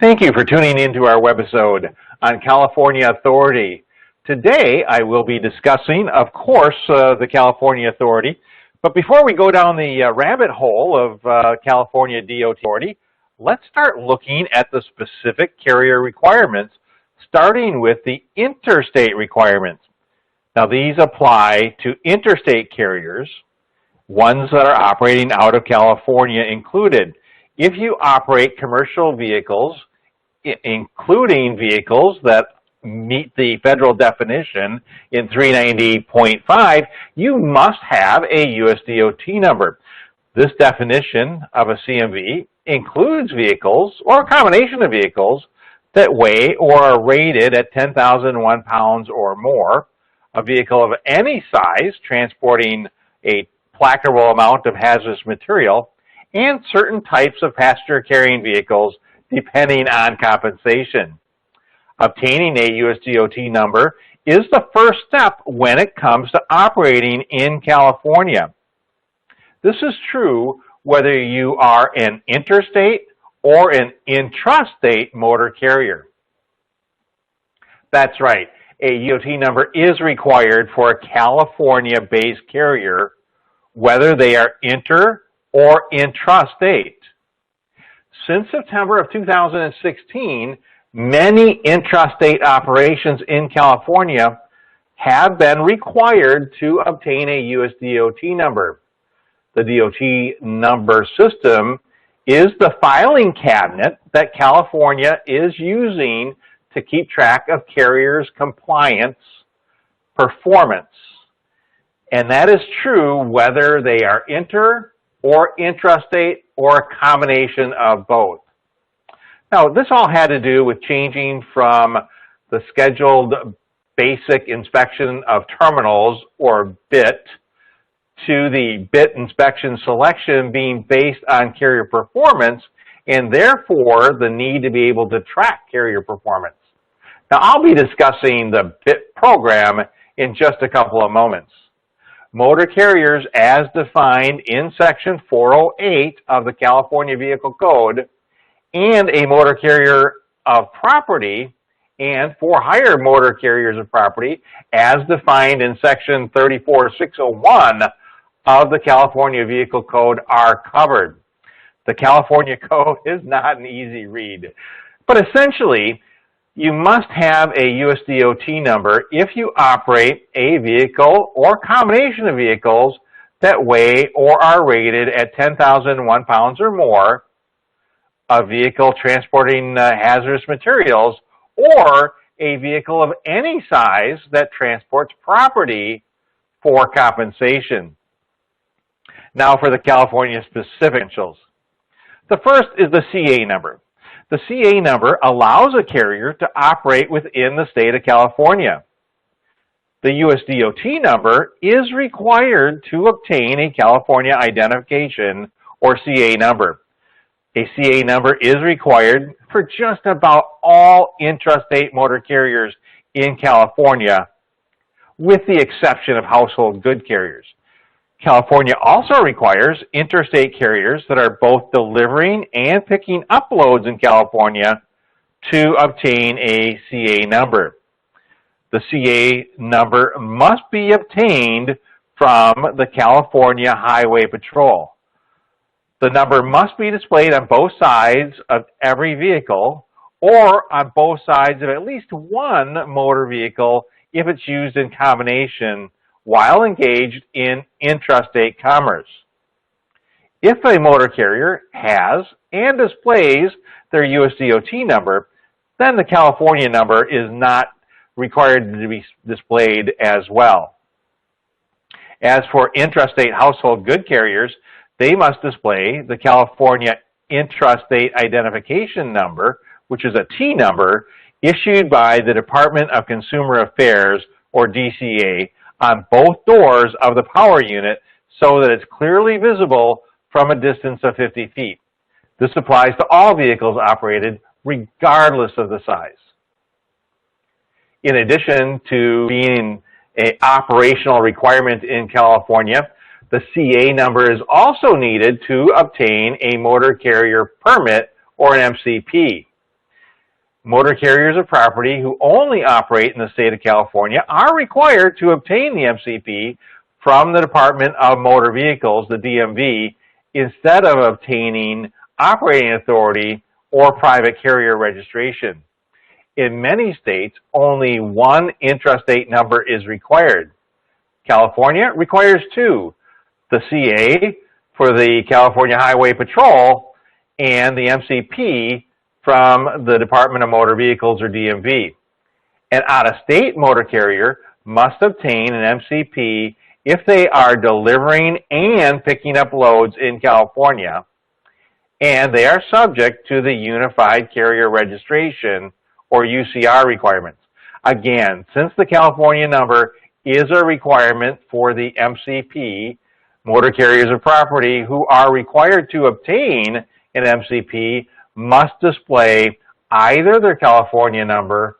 Thank you for tuning into our webisode on California Authority. Today I will be discussing, of course, the California Authority. But before we go down the rabbit hole of California DOT Authority, let's start looking at the specific carrier requirements, starting with the interstate requirements. Now these apply to interstate carriers, ones that are operating out of California included. If you operate commercial vehicles, including vehicles that meet the federal definition in 390.5, you must have a US DOT number. This definition of a CMV includes vehicles or a combination of vehicles that weigh or are rated at 10,001 pounds or more, a vehicle of any size transporting a placable amount of hazardous material, and certain types of passenger carrying vehicles depending on compensation. Obtaining a US DOT number is the first step when it comes to operating in California. This is true whether you are an interstate or an intrastate motor carrier. That's right, a DOT number is required for a California-based carrier, whether they are inter or intrastate. Since September of 2016, many intrastate operations in California have been required to obtain a US DOT number. The DOT number system is the filing cabinet that California is using to keep track of carriers' compliance performance. And that is true whether they are inter or intrastate or a combination of both. Now, this all had to do with changing from the Scheduled Basic Inspection of Terminals, or BIT, to the BIT inspection selection being based on carrier performance, and therefore the need to be able to track carrier performance. Now, I'll be discussing the BIT program in just a couple of moments. Motor carriers, as defined in Section 408 of the California Vehicle Code, and a motor carrier of property, and for-hire motor carriers of property, as defined in Section 34601 of the California Vehicle Code, are covered. The California Code is not an easy read, but essentially, you must have a US DOT number if you operate a vehicle or combination of vehicles that weigh or are rated at 10,001 pounds or more, a vehicle transporting hazardous materials, or a vehicle of any size that transports property for compensation. Now for the California specific credentials. The first is the CA number. The CA number allows a carrier to operate within the state of California. The US DOT number is required to obtain a California identification or CA number. A CA number is required for just about all intrastate motor carriers in California, with the exception of household good carriers. California also requires interstate carriers that are both delivering and picking up loads in California to obtain a CA number. The CA number must be obtained from the California Highway Patrol. The number must be displayed on both sides of every vehicle or on both sides of at least one motor vehicle if it's used in combination while engaged in intrastate commerce. If a motor carrier has and displays their US DOT number, then the California number is not required to be displayed as well. As for intrastate household good carriers, they must display the California Intrastate Identification Number, which is a T number, issued by the Department of Consumer Affairs, or DCA, on both doors of the power unit so that it's clearly visible from a distance of 50 feet. This applies to all vehicles operated regardless of the size. In addition to being an operational requirement in California, the CA number is also needed to obtain a motor carrier permit or an MCP. Motor carriers of property who only operate in the state of California are required to obtain the MCP from the Department of Motor Vehicles, the DMV, instead of obtaining operating authority or private carrier registration. In many states, only one intrastate number is required. California requires two, the CA for the California Highway Patrol and the MCP from the Department of Motor Vehicles, or DMV. An out-of-state motor carrier must obtain an MCP if they are delivering and picking up loads in California, and they are subject to the Unified Carrier Registration, or UCR, requirements. Again, since the California number is a requirement for the MCP, motor carriers of property who are required to obtain an MCP must display either their California number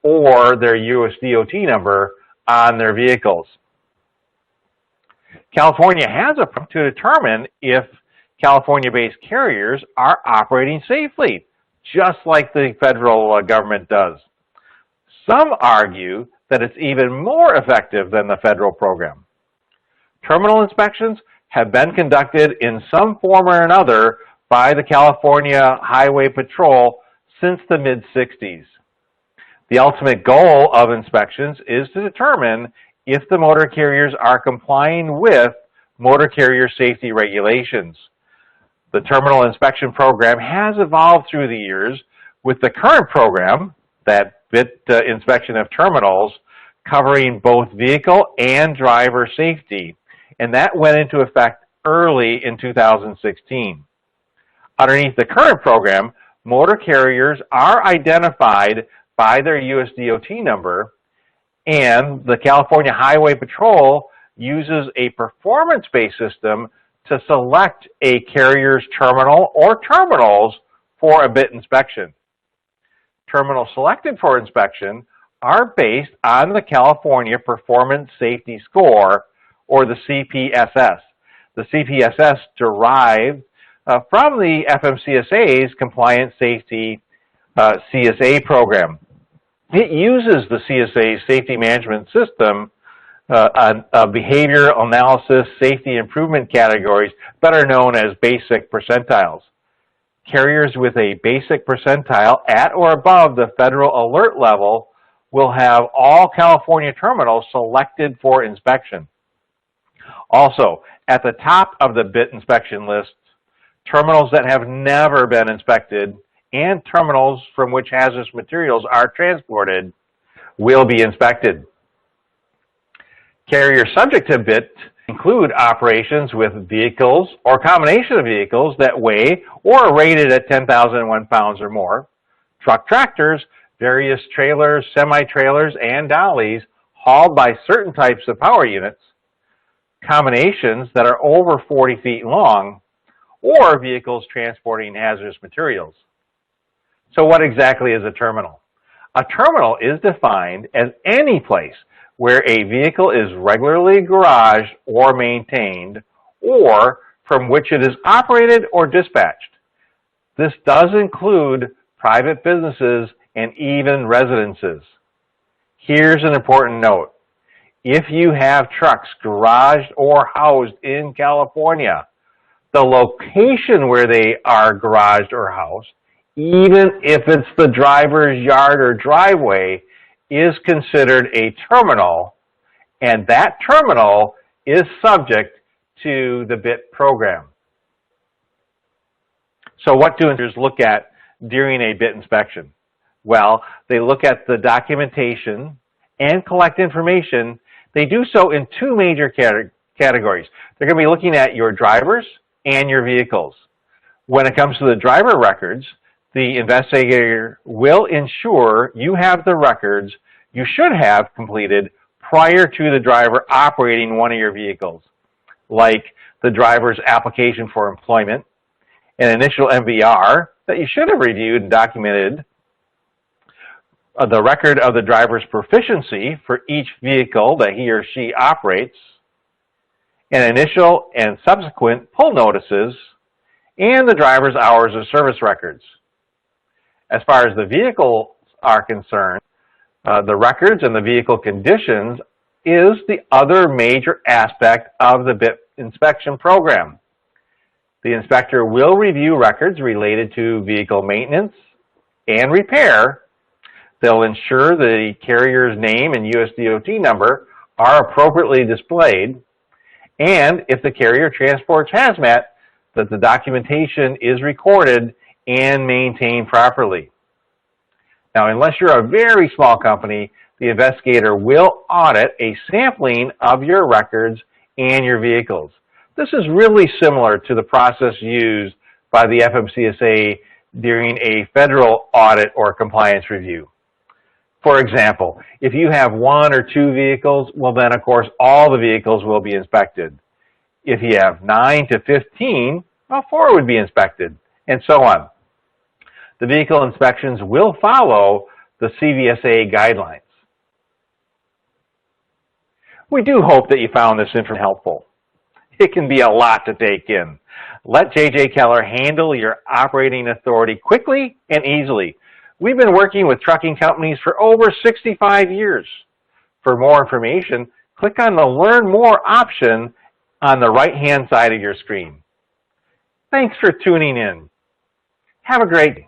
or their US DOT number on their vehicles. California has a process to determine if California-based carriers are operating safely, just like the federal government does. Some argue that it's even more effective than the federal program. Terminal inspections have been conducted in some form or another by the California Highway Patrol since the mid-60s. The ultimate goal of inspections is to determine if the motor carriers are complying with motor carrier safety regulations. The terminal inspection program has evolved through the years, with the current program, that BIT inspection of terminals, covering both vehicle and driver safety, and that went into effect early in 2016. Underneath the current program, motor carriers are identified by their US DOT number, and the California Highway Patrol uses a performance-based system to select a carrier's terminal or terminals for a BIT inspection. Terminals selected for inspection are based on the California Performance Safety Score, or the CPSS. The CPSS derived from the FMCSA's Compliance Safety CSA program. It uses the CSA's safety management system, behavior analysis safety improvement categories, better known as basic percentiles. Carriers with a basic percentile at or above the federal alert level will have all California terminals selected for inspection. Also, at the top of the BIT inspection list, terminals that have never been inspected and terminals from which hazardous materials are transported will be inspected. Carriers subject to BIT include operations with vehicles or combination of vehicles that weigh or are rated at 10,001 pounds or more, truck tractors, various trailers, semi-trailers, and dollies hauled by certain types of power units, combinations that are over 40 feet long, or vehicles transporting hazardous materials. So what exactly is a terminal? A terminal is defined as any place where a vehicle is regularly garaged or maintained, or from which it is operated or dispatched. This does include private businesses and even residences. Here's an important note. If you have trucks garaged or housed in California, the location where they are garaged or housed, even if it's the driver's yard or driveway, is considered a terminal, and that terminal is subject to the BIT program. So what do inspectors look at during a BIT inspection? Well, they look at the documentation and collect information. They do so in two major categories. They're going to be looking at your drivers and your vehicles. When it comes to the driver records, the investigator will ensure you have the records you should have completed prior to the driver operating one of your vehicles, like the driver's application for employment, an initial MVR that you should have reviewed and documented, the record of the driver's proficiency for each vehicle that he or she operates, and initial and subsequent pull notices, and the driver's hours of service records. As far as the vehicles are concerned, the records and the vehicle conditions is the other major aspect of the BIP inspection program. The inspector will review records related to vehicle maintenance and repair. They'll ensure the carrier's name and USDOT number are appropriately displayed, and if the carrier transports hazmat, that the documentation is recorded and maintained properly. Now, unless you're a very small company, the investigator will audit a sampling of your records and your vehicles. This is really similar to the process used by the FMCSA during a federal audit or compliance review. For example, if you have 1 or 2 vehicles, well then of course all the vehicles will be inspected. If you have 9 to 15, well 4 would be inspected, and so on. The vehicle inspections will follow the CVSA guidelines. We do hope that you found this information helpful. It can be a lot to take in. Let J.J. Keller handle your operating authority quickly and easily. We've been working with trucking companies for over 65 years. For more information, click on the Learn More option on the right-hand side of your screen. Thanks for tuning in. Have a great day.